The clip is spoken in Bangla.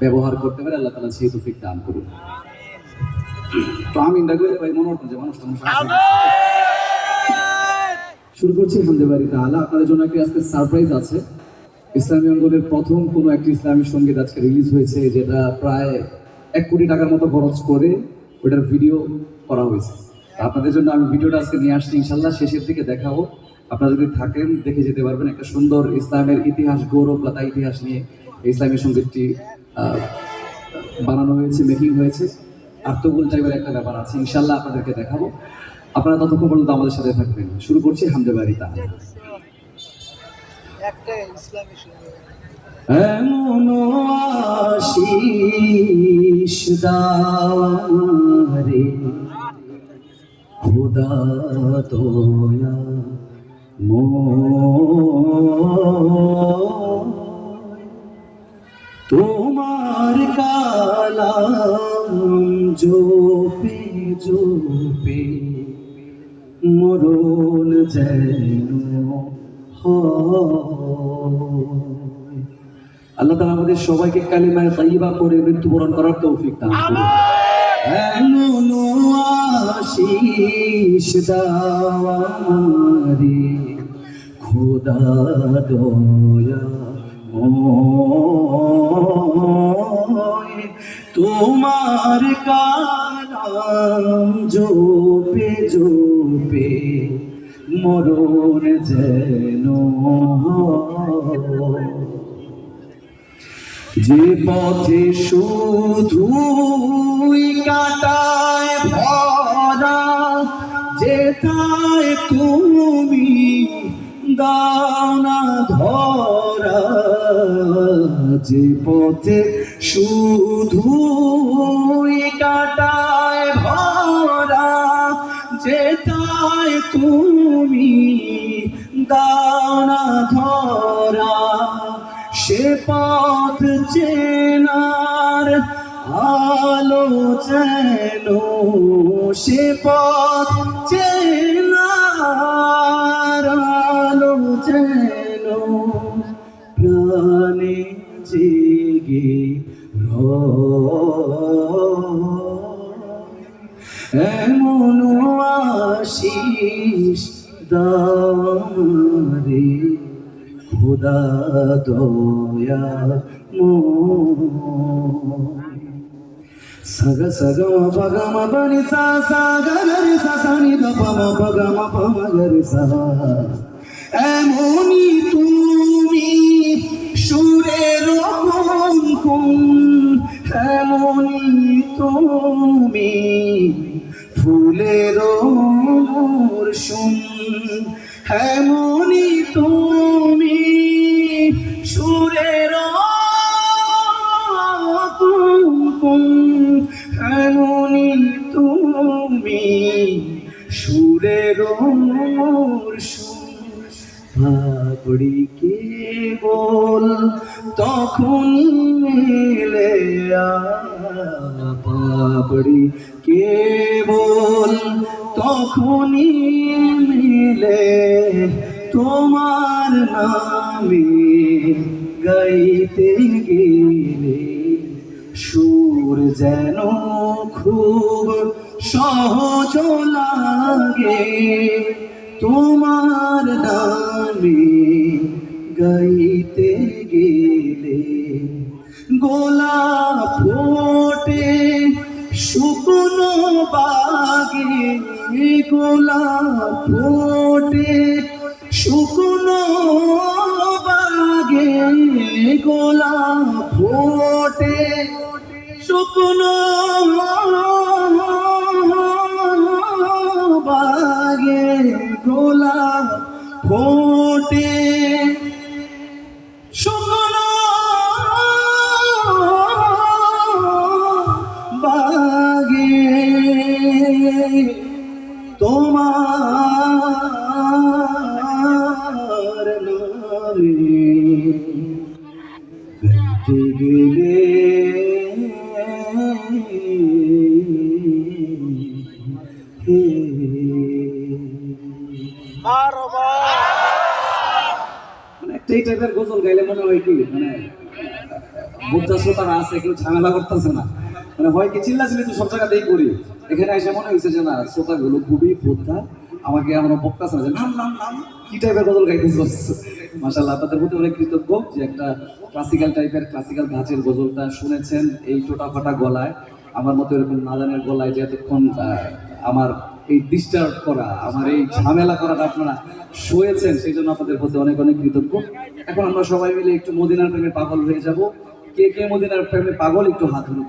ব্যবহার করতে পারে, আল্লাহ তাআলা সেই তৌফিক দান করুন। তো আমি ডাকলে ভাই মনে হতো যে মানুষটা শুরু করছি হামদে বাড়ি তাআলা। আপনাদের জন্য একটা আজকে সারপ্রাইজ আছে। ইসলামী অঙ্গনের প্রথম কোনো একটি ইসলামী সঙ্গীত আজকে রিলিজ হয়েছে, যেটা প্রায় 1 কোটি টাকার মতো খরচ করে ওটার ভিডিও করা হয়েছে। আপনাদের জন্য আমি ভিডিওটা আজকে নিয়ে আসছি, ইনশাল্লাহ শেষের দিকে দেখাবো। আপনারা যদি থাকেন দেখে যেতে পারবেন। একটা সুন্দর ইসলামের ইতিহাস, গৌরব গাথা ইতিহাস নিয়ে ইসলামী সঙ্গীতটি বানানো হয়েছে, মেকিং হয়েছে। আত্মগুল টাইপের একটা ব্যাপার আছে, ইনশাল্লাহ আপনাদেরকে দেখাবো। আপনারা ততক্ষণ পর্যন্ত আমাদের সাথে থাকবেন। শুরু করছি হামদে বাড়ি তাআলা। এমন আশিস দারে খোদা দয়া তোমার কালাম জোপে জোপে মরণ যেন হয়। আল্লাহ তাআলা আমাদের সবাইকে কালিমায়ে তাইয়্যিবা পড়ে মৃত্যুবরণ করার তৌফিক দান করুন। এমন আশিস দাওয়ারে খোদা দয়া তোমার কালাম জোপে জোপে মরণ যেন যে পথে শুধুই কাটায় ভরা, যেথায় তুমি দাও না ধরা, যে পথে শুধুই কাটায় ভরা, যেথায় তুমি দাও না ধরা, সে পথ চেনার আলো যেন, সে পথ চেনার আলো যেন প্রাণে জেগে এমন আশিস দারে খোদা দয়া সগ সগ পগ ম বনি সা সা গ রে সা সা নি দ প ম পগ ম প ম গ রে সা। এমনই তুমি সুরের কঙ্কন, এমনই তুমি ফুলের মরশুম, এমনই তুমি সুরের কঙ্কন, এমনই তুমি সুরের মরশুম। পাপড়ি কেবল তখনই মেলে, পাপড়ি কেবল তখনই মিলে তোমার নামে গাইতে গেলে, সুর যেন খুব সহজ লাগে তোমার নামে গাইতে গেলে। গোলাপ ফোটে শুকনো বাগে, গোলাপ ফোটে শুকনো বাগে, গোলাপ ফোটে শুকনো বাগে, গোলাপ ফোটে শুকনো বাগে, তোমার নামে গাইতে গেলে মানে একটা এই টাইপের গজল গাইলে মনে হয় কি, মানে বোদ্ধা শ্রোতারা আছে, কেউ ঝামেলা করতেছে না, মানে হয় কি চিল্লাচিল্লি তো সব জায়গাতেই করি, এখানে এসে মনে হয়েছে যে না শ্রোতাগুলো খুবই বোদ্ধা, আমাকে এমন বকতেছে না যে নাম নাম নাম কি টাইপের গজল গাইতেছে। মাশাআল্লাহ, আপনাদের প্রতি অনেক কৃতজ্ঞ যে একটা ক্লাসিক্যাল টাইপের ক্লাসিক্যাল ধাঁচের গজলটা শুনেছেন এই টোটাফাটা গলায়, আমার মতো এরকম নাদানের গলায় যে এতক্ষণ আমার এই ডিস্টার্ব করা, আমার এই ঝামেলা করাটা আপনারা শুয়েছেন, সেই জন্য আপনাদের প্রতি অনেক অনেক কৃতজ্ঞ। এখন আমরা সবাই মিলে একটু মদিনার প্রেমে পাগল হয়ে যাব। কে কে মদিনার প্রেমে পাগল একটু হাত ধরুন।